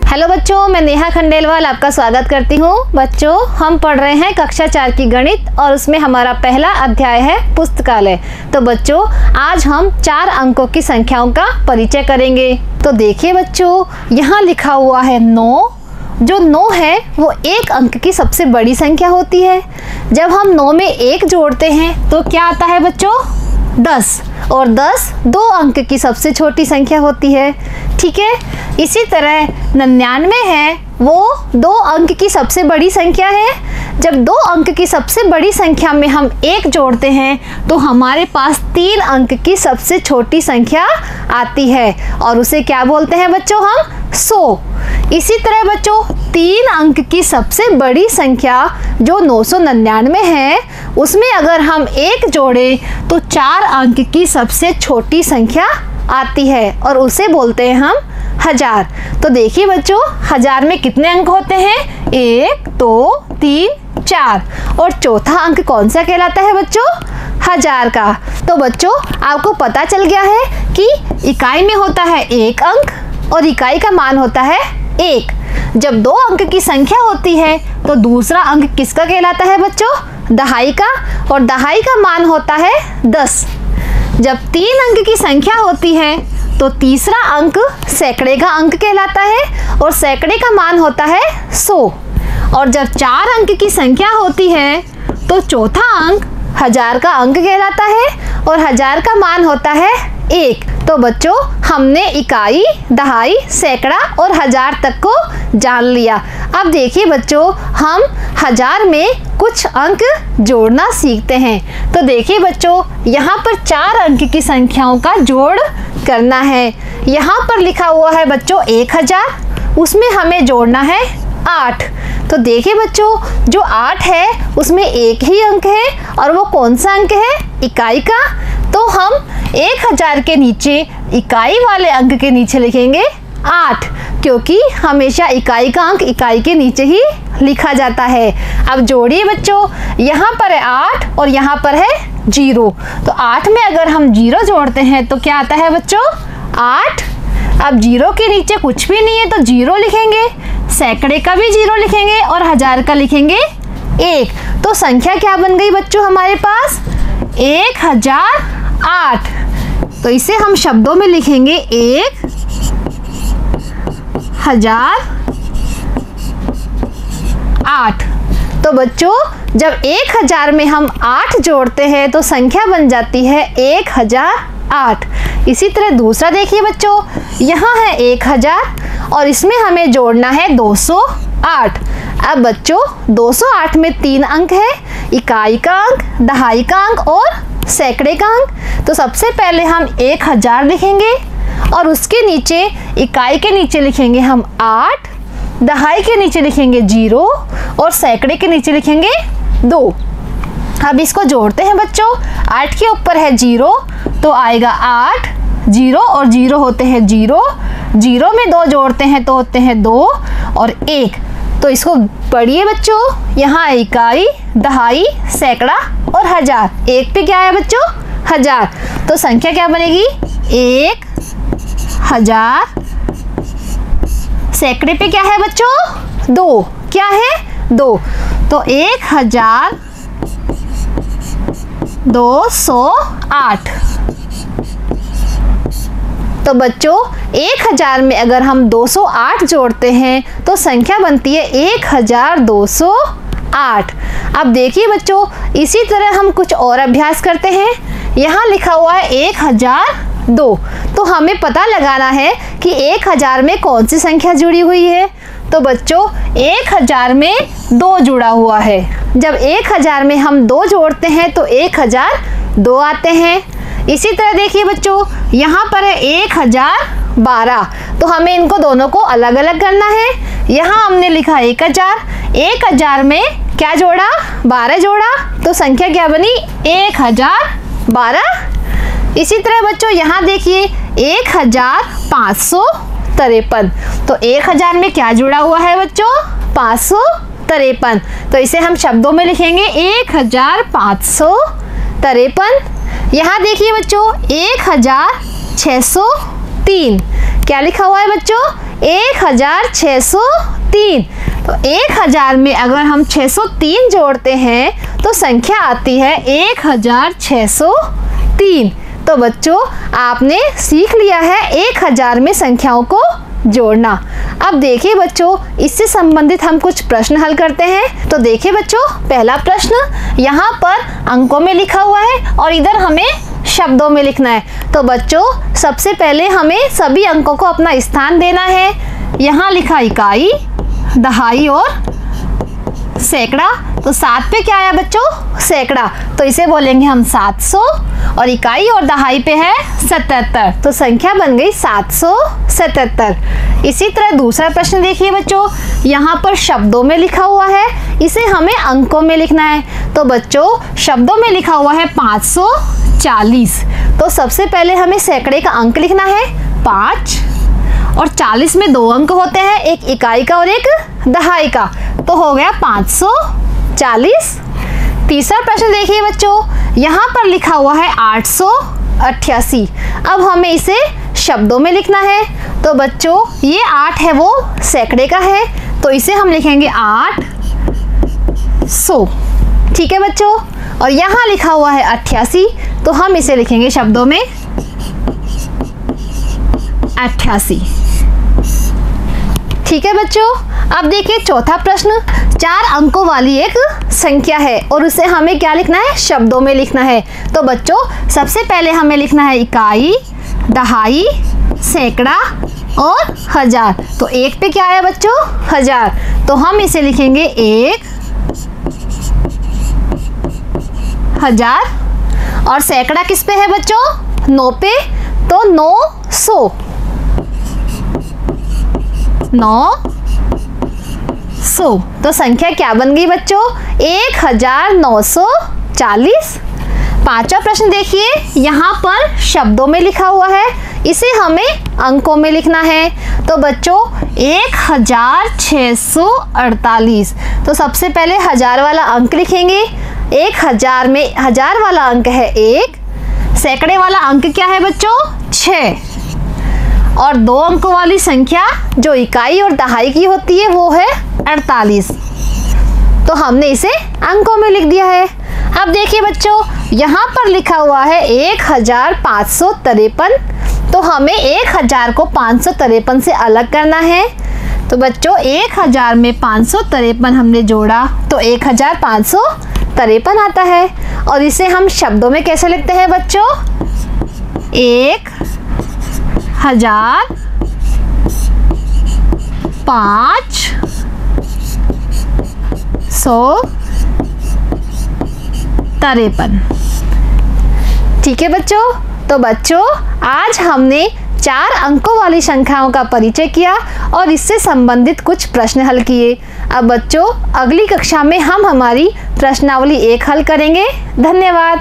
Hello बच्चों, मैं नेहा खंडेलवाल आपका स्वागत करती हूँ। बच्चों, हम पढ़ रहे हैं कक्षा 4 की गणित और उसमें हमारा पहला अध्याय है पुस्तकालय। तो बच्चों, आज हम 4 अंकों की संख्याओं का परिचय करेंगे। तो देखिए बच्चों, यहाँ लिखा हुआ है 9। जो 9 है वो 1 अंक की सबसे बड़ी संख्या होती है। जब हम 9 में 1 जोड़ते हैं तो क्या आता है बच्चों? 10। और 10 2 अंक की सबसे छोटी संख्या होती है। ठीक है, इसी तरह 99 है, वो 2 अंक की सबसे बड़ी संख्या है। जब 2 अंक की सबसे बड़ी संख्या में हम 1 जोड़ते हैं तो हमारे पास 3 अंक की सबसे छोटी संख्या आती है और उसे क्या बोलते हैं बच्चों? हम 100। इसी तरह बच्चों, 3 अंक की सबसे बड़ी संख्या जो 999 है, उसमें अगर हम 1 जोड़ें तो 4 अंक की सबसे छोटी संख्या आती है और उसे बोलते हैं हम 1000। तो देखिए बच्चों, 1000 में कितने अंक होते हैं? 1 2 3 4। और चौथा अंक कौन सा कहलाता है बच्चों? 1000 का। तो बच्चों, आपको पता चल गया है कि इकाई में होता है 1 अंक और इकाई का मान होता है 1। जब 2 अंक की संख्या होती है तो दूसरा अंक किसका कहलाता है बच्चों? दहाई का, और दहाई का मान होता है 10। जब 3 अंक की संख्या होती है तो तीसरा अंक सैकड़े का अंक कहलाता है और सैकड़े का मान होता है 100। और जब 4 अंक की संख्या होती है तो चौथा अंक 1000 का अंक कहलाता है और 1000 का मान होता है 1। तो बच्चों, हमने इकाई, दहाई, सैकड़ा और 1000 तक को जान लिया। अब देखिए बच्चों, हम 1000 में कुछ अंक जोड़ना सीखते हैं। तो देखिए बच्चों, यहाँ पर 4 अंक की संख्याओं का जोड़ करना है। यहाँ पर लिखा हुआ है बच्चों 1000, उसमें हमें जोड़ना है 8। तो देखिए बच्चों, जो 8 है उसमें एक ही अंक है और वो कौन सा अंक है? इकाई का। तो हम 1000 के नीचे इकाई वाले अंक के नीचे लिखेंगे 8, क्योंकि हमेशा इकाई का अंक इकाई के नीचे ही लिखा जाता है। अब जोड़िए बच्चों, यहाँ पर है 8 और यहाँ पर है 0। तो 8 में अगर हम 0 जोड़ते हैं तो क्या आता है बच्चों? 8। अब 0 के नीचे कुछ भी नहीं है तो 0 लिखेंगे, सैकड़े का भी 0 लिखेंगे और 1000 का लिखेंगे 1। तो संख्या क्या बन गई बच्चों हमारे पास? 1008। तो इसे हम शब्दों में लिखेंगे 1008। तो बच्चों, जब 1000 में हम 8 जोड़ते हैं तो संख्या बन जाती है 1008। इसी तरह दूसरा देखिए बच्चों, यहाँ है 1000 और इसमें हमें जोड़ना है 208। अब बच्चों, 208 में 3 अंक है, इकाई का अंक, दहाई का अंक और सैकड़े का अंक। तो सबसे पहले हम 1000 लिखेंगे और उसके नीचे इकाई के नीचे लिखेंगे हम 8, दहाई के नीचे लिखेंगे 0 और सैकड़े के नीचे लिखेंगे 2। अब इसको जोड़ते हैं बच्चों, 8 के ऊपर है 0 तो आएगा 8, 0 और 0 होते हैं 0, 0 में 2 जोड़ते हैं तो होते हैं 2 और 1। तो इसको पढ़िए बच्चों, यहाँ इकाई, दहाई, सैकड़ा और 1000। 1 पे क्या है बच्चों? 1000। तो संख्या क्या बनेगी? 1000। सैकड़े पे क्या है बच्चों? 2। क्या है? 2। तो 1208। तो बच्चों, 1000 में अगर हम 208 जोड़ते हैं तो संख्या बनती है 1208। अब देखिए बच्चों, इसी तरह हम कुछ और अभ्यास करते हैं। यहाँ लिखा हुआ है 1002। तो हमें पता लगाना है कि 1000 में कौन सी संख्या जुड़ी हुई है। तो बच्चों, 1000 में 2 जुड़ा हुआ है। जब 1000 में हम 2 जोड़ते हैं तो 1002 आते हैं। इसी तरह देखिए बच्चों, यहाँ पर है 1012। तो हमें इनको दोनों को अलग अलग करना है। यहाँ हमने लिखा 1000, 1000 में क्या जोड़ा? 12 जोड़ा। तो संख्या क्या बनी? 1012। इसी तरह बच्चों, यहाँ देखिए 1553। तो 1000 में क्या जुड़ा हुआ है बच्चों? 553। तो इसे हम शब्दों में लिखेंगे 1553। यहाँ देखिए बच्चों 1603। क्या लिखा हुआ है बच्चों? 1603। तो 1000 में अगर हम 603 जोड़ते हैं तो संख्या आती है 1603। तो बच्चों आपने सीख लिया है 1000 में संख्याओं को जोड़ना। अब देखिए बच्चों, इससे संबंधित हम कुछ प्रश्न हल करते हैं। तो देखिए बच्चों, पहला प्रश्न यहाँ पर अंकों में लिखा हुआ है और इधर हमें शब्दों में लिखना है। तो बच्चों सबसे पहले हमें सभी अंकों को अपना स्थान देना है। यहाँ लिखा इकाई, दहाई और सैकड़ा। तो 7 पे क्या आया बच्चों? सैकड़ा। तो इसे बोलेंगे हम 700 और इकाई और दहाई पे है 77। तो संख्या बन गई 777। इसी तरह दूसरा प्रश्न देखिए बच्चों, यहाँ पर शब्दों में लिखा हुआ है, इसे हमें अंकों में लिखना है। तो बच्चों शब्दों में लिखा हुआ है 540। तो सबसे पहले हमें सैकड़े का अंक लिखना है 5 और 40 में 2 अंक होते हैं, एक इकाई का और एक दहाई का। तो हो गया 540। तीसरा प्रश्न देखिए बच्चों, यहाँ पर लिखा हुआ है 888। अब हमें इसे शब्दों में लिखना है। तो बच्चों ये 8 है वो सैकड़े का है, तो इसे हम लिखेंगे 800। ठीक है बच्चों, और यहाँ लिखा हुआ है 88, तो हम इसे लिखेंगे शब्दों में 88। ठीक है बच्चों, अब देखिए चौथा प्रश्न, 4 अंकों वाली एक संख्या है और उसे हमें क्या लिखना है? शब्दों में लिखना है। तो बच्चों सबसे पहले हमें लिखना है इकाई, दहाई, सैकड़ा और हजार। तो 1 पे क्या आया बच्चों? 1000। तो हम इसे लिखेंगे 1000। और सैकड़ा किस पे है बच्चों? 9 पे, तो 900। 900। तो संख्या क्या बन गई बच्चों? 1940। पांचवा प्रश्न देखिए, यहाँ पर शब्दों में लिखा हुआ है, इसे हमें अंकों में लिखना है। तो बच्चों 1648। तो सबसे पहले 1000 वाला अंक लिखेंगे। 1000 में 1000 वाला अंक है 1, सैकड़े वाला अंक क्या है बच्चों? 6, और 2 अंकों वाली संख्या जो इकाई और दहाई की होती है वो है 48। तो हमने इसे अंकों में लिख दिया है। अब देखिए बच्चों, यहाँ पर लिखा हुआ है 1553। तो हमें 1000 को 553 से अलग करना है। तो बच्चों 1000 में 553 हमने जोड़ा तो 1553 आता है। और इसे हम शब्दों में कैसे लिखते हैं बच्चों? 1553। ठीक है बच्चों, तो बच्चों आज हमने 4 अंकों वाली संख्याओं का परिचय किया और इससे संबंधित कुछ प्रश्न हल किए। अब बच्चों अगली कक्षा में हम हमारी प्रश्नावली 1 हल करेंगे। धन्यवाद।